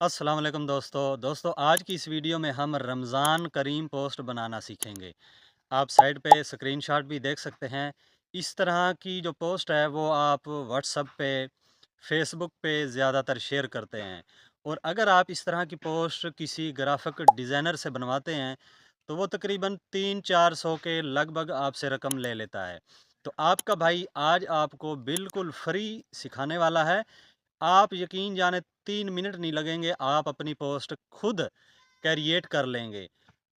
अस्सलाम वालेकुम दोस्तों आज की इस वीडियो में हम रमज़ान करीम पोस्ट बनाना सीखेंगे। आप साइड पे स्क्रीनशॉट भी देख सकते हैं। इस तरह की जो पोस्ट है वो आप व्हाट्सएप पे, फेसबुक पे ज़्यादातर शेयर करते हैं। और अगर आप इस तरह की पोस्ट किसी ग्राफ़िक डिज़ाइनर से बनवाते हैं तो वो तकरीबन 3-400 के लगभग आपसे रकम ले लेता है। तो आपका भाई आज आपको बिल्कुल फ्री सिखाने वाला है। आप यकीन जाने 3 मिनट नहीं लगेंगे, आप अपनी पोस्ट खुद क्रिएट कर लेंगे।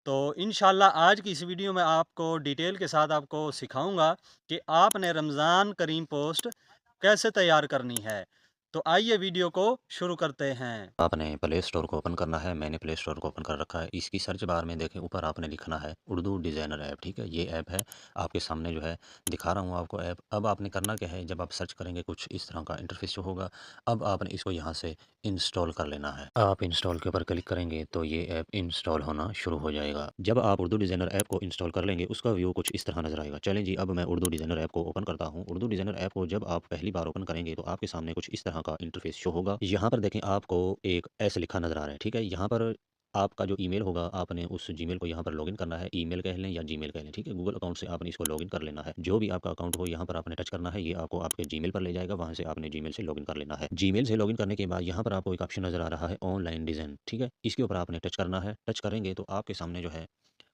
तो इंशाल्लाह आज की इस वीडियो में आपको डिटेल के साथ आपको सिखाऊँगा कि आपने रमज़ान करीम पोस्ट कैसे तैयार करनी है। तो आइए वीडियो को शुरू करते हैं। आपने प्ले स्टोर को ओपन करना है। मैंने प्ले स्टोर को ओपन कर रखा है। इसकी सर्च बार में देखें, ऊपर आपने लिखना है उर्दू डिज़ाइनर ऐप। ठीक है, ये ऐप है आपके सामने जो है दिखा रहा हूँ आपको ऐप। अब आपने करना क्या है, जब आप सर्च करेंगे कुछ इस तरह का इंटरफेस जो होगा। अब आपने इसको यहाँ से इंस्टॉल कर लेना है। आप इंस्टॉल के ऊपर क्लिक करेंगे तो ये ऐप इंस्टॉल होना शुरू हो जाएगा। जब आप उर्दू डिज़ाइनर ऐप को इंस्टॉल कर लेंगे, उसका व्यू कुछ इस तरह नजर आएगा। चलें जी, अब मैं उर्दू डिज़ाइनर ऐप को ओपन करता हूँ। उर्दू डिज़ाइनर ऐप को जब आप पहली बार ओपन करेंगे तो आपके सामने कुछ इस तरह का इंटरफेस शो होगा। यहाँ पर देखें, आपको एक ऐसे लिखा नज़र आ रहा है। ठीक है, यहाँ पर आपका जो ईमेल होगा, आपने उस जीमेल को यहाँ पर लॉगिन करना है। ईमेल कह लें या जीमेल कह लें, ठीक है, गूगल अकाउंट से आपने इसको लॉगिन कर लेना है। जो भी आपका अकाउंट हो, यहाँ पर आपने टच करना है। ये आपको आपके जीमेल पर ले जाएगा, वहाँ से आपने जीमेल से लॉगिन कर लेना है। जीमेल से लॉगिन करने के बाद यहाँ पर आपको एक ऑप्शन नज़र आ रहा है ऑनलाइन डिज़ाइन। ठीक है, इसके ऊपर आपने टच करना है। टच करेंगे तो आपके सामने जो है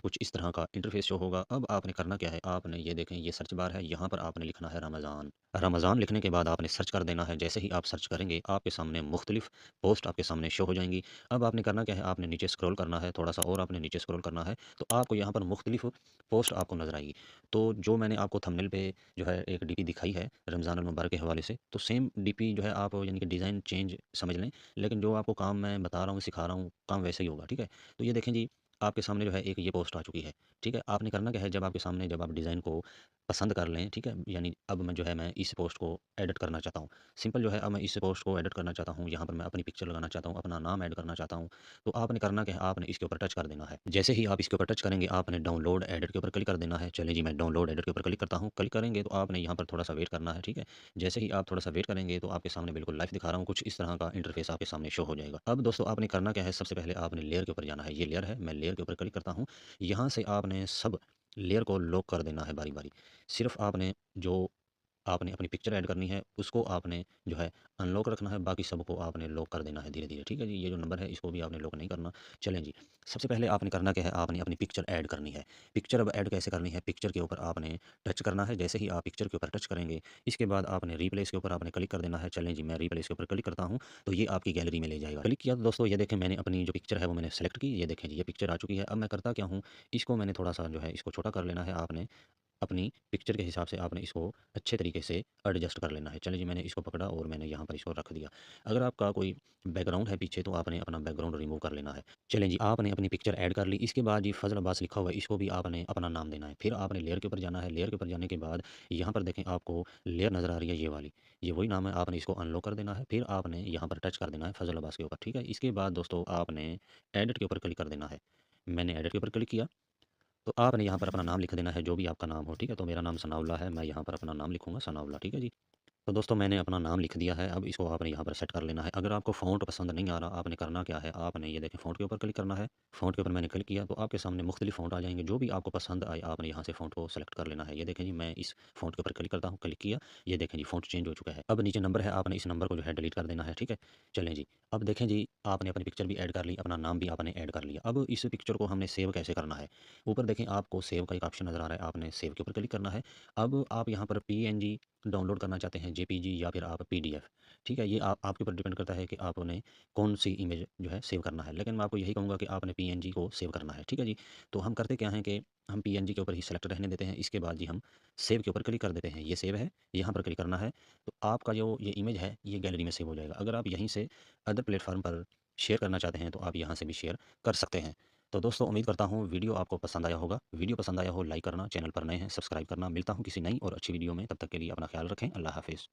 कुछ इस तरह का इंटरफेस शो होगा। अब आपने करना क्या है, आपने ये देखें, ये सर्च बार है, यहाँ पर आपने लिखना है रमज़ान। रमज़ान लिखने के बाद आपने सर्च कर देना है। जैसे ही आप सर्च करेंगे, आपके सामने मुख्तलिफ पोस्ट आपके सामने शो हो जाएंगी। अब आपने करना क्या है, आपने नीचे स्क्रॉल करना है, थोड़ा सा और आपने नीचे स्क्रॉल करना है। तो आपको यहाँ पर मुख्तलिफ पोस्ट आपको नजर आएगी। तो जो मैंने आपको थंबनेल पे जो है एक डीपी दिखाई है रमज़ान मुबारक के हवाले से, तो सेम डीपी जो है आप यानी कि डिज़ाइन चेंज समझ लें। लेकिन जो आपको काम मैं बता रहा हूँ, सिखा रहा हूँ, काम वैसे ही होगा। ठीक है, तो ये देखें जी, आपके सामने जो है एक ये पोस्ट आ चुकी है। ठीक है, आपने करना क्या है, जब आपके सामने जब आप डिज़ाइन को पसंद कर लें, ठीक है, यानी अब मैं जो है मैं इस पोस्ट को एडिट करना चाहता हूँ। सिंपल जो है, अब मैं इस पोस्ट को एडिट करना चाहता हूँ, यहाँ पर मैं अपनी पिक्चर लगाना चाहता हूँ, अपना नाम ऐड करना चाहता हूँ। तो आपने करना क्या है, आपने इसके ऊपर टच कर देना है। जैसे ही आप इसके ऊपर टच करेंगे, आपने डाउनलोड एडिट के ऊपर क्लिक कर देना है। चलिए जी, मैं डाउनलोड एडिट के ऊपर क्लिक करता हूँ। क्लिक करेंगे तो आपने यहाँ पर थोड़ा सा वेट करना है। ठीक है, जैसे ही आप थोड़ा सा वेट करेंगे तो आपके सामने बिल्कुल लाइव दिखा रहा हूँ, कुछ इस तरह का इंटरफेस आपके सामने शो हो जाएगा। अब दोस्तों, आपने करना क्या है, सबसे पहले आपने लेयर के ऊपर जाना है। ये लेयर है, मैं लेयर के ऊपर क्लिक करता हूँ। यहाँ से आपने सब लेयर को लॉक कर देना है बारी बारी। सिर्फ आपने जो आपने अपनी पिक्चर ऐड करनी है, उसको आपने जो है अनलॉक रखना है, बाकी सबको आपने लॉक कर देना है धीरे-धीरे। ठीक है जी, ये जो नंबर है इसको भी आपने लॉक नहीं करना। चलें जी, सबसे पहले आपने करना क्या है, आपने अपनी पिक्चर ऐड करनी है। पिक्चर अब ऐड कैसे करनी है, पिक्चर के ऊपर आपने टच करना है। जैसे ही आप पिक्चर के ऊपर टच करेंगे, इसके बाद आपने रिप्लेस के ऊपर आपने क्लिक कर देना है। चलें जी, मैं रिप्लेस के ऊपर क्लिक करता हूँ, तो ये आपकी गैलरी में ले जाएगा। क्लिक किया तो दोस्तों ये देखें, मैंने अपनी जो पिक्चर है वो मैंने सेलेक्ट की। ये देखें जी, ये पिक्चर आ चुकी है। अब मैं करता क्या हूँ, इसको मैंने थोड़ा-सा जो है इसको छोटा कर लेना है। आपने अपनी पिक्चर के हिसाब से आपने इसको अच्छे तरीके से एडजस्ट कर लेना है। चलिए जी, मैंने इसको पकड़ा और मैंने यहाँ पर इसको रख दिया। अगर आपका कोई बैकग्राउंड है पीछे, तो आपने अपना बैकग्राउंड रिमूव कर लेना है। चलें जी, आपने अपनी पिक्चर ऐड कर ली। इसके बाद जी फजल अब्बास लिखा हुआ है, इसको भी आपने अपना नाम देना है। फिर आपने लेयर के ऊपर जाना है। लेयर के ऊपर जाने के बाद यहाँ पर देखें, आपको लेयर नज़र आ रही है ये वाली, ये वही नाम है। आपने इसको अनलॉक कर देना है। फिर आपने यहाँ पर टच कर देना है फजल अब्बास के ऊपर। ठीक है, इसके बाद दोस्तों आपने एडिट के ऊपर क्लिक कर देना है। मैंने एडिट के ऊपर क्लिक किया, तो आपने यहाँ पर अपना नाम लिख देना है, जो भी आपका नाम हो। ठीक है, तो मेरा नाम सनाउल्लाह है, मैं यहाँ पर अपना नाम लिखूँगा सनाउल्लाह। ठीक है जी। तो दोस्तों, मैंने अपना नाम लिख दिया है। अब इसको आपने यहाँ पर सेट कर लेना है। अगर आपको फ़ॉन्ट पसंद नहीं आ रहा, आपने करना क्या है, आपने ये देखें फ़ॉन्ट के ऊपर क्लिक करना है। फ़ॉन्ट के ऊपर मैंने क्लिक किया तो आपके सामने मुख्तलिफ फ़ॉन्ट आ जाएँगे। जो भी आपको पसंद आए, आपने यहाँ से फ़ॉन्ट को सेलेक्ट कर लेना है। ये देखें जी, मैं इस फ़ॉन्ट के ऊपर क्लिक करता हूँ, क्लिक किया। ये देखें जी, फ़ॉन्ट चेंज हो चुका है। अब नीचे नंबर है, आपने इस नंबर को जो है डिलीट कर देना है। ठीक है? चलें जी, अब देखें जी, आपने अपनी पिक्चर भी ऐड कर ली, अपना नाम भी आपने ऐड कर लिया। अब इस पिक्चर को हमने सेव कैसे करना है? ऊपर देखें, आपको सेव का एक ऑप्शन नज़र आ रहा है, आपने सेव के ऊपर क्लिक करना है। अब आप यहाँ पर पीएनजी डाउनलोड करना चाहते हैं, जेपीजी या फिर आप पीडीएफ। ठीक है, ये आप आपके ऊपर डिपेंड करता है कि आपने कौन-सी इमेज जो है सेव करना है। लेकिन मैं आपको यही कहूँगा कि आपने पीएनजी को सेव करना है। ठीक है जी? तो हम करते क्या हैं कि हम पीएनजी के ऊपर ही सेलेक्ट रहने देते हैं। इसके बाद जी हम सेव के ऊपर क्लिक कर देते हैं। ये सेव है, यहाँ पर क्लिक करना है। तो आपका जो ये इमेज है, ये गैलरी में सेव हो जाएगा। अगर आप यहीं से अदर प्लेटफ़ॉर्म पर शेयर करना चाहते हैं, तो आप यहाँ से भी शेयर कर सकते हैं। तो दोस्तों, उम्मीद करता हूँ वीडियो आपको पसंद आया होगा। वीडियो पसंद आया हो, लाइक करना, चैनल पर नए हैं सब्सक्राइब करना। मिलता हूँ किसी नई और अच्छी वीडियो में, तब तक के लिए अपना ख्याल रखें। अल्लाह हाफ़िज़।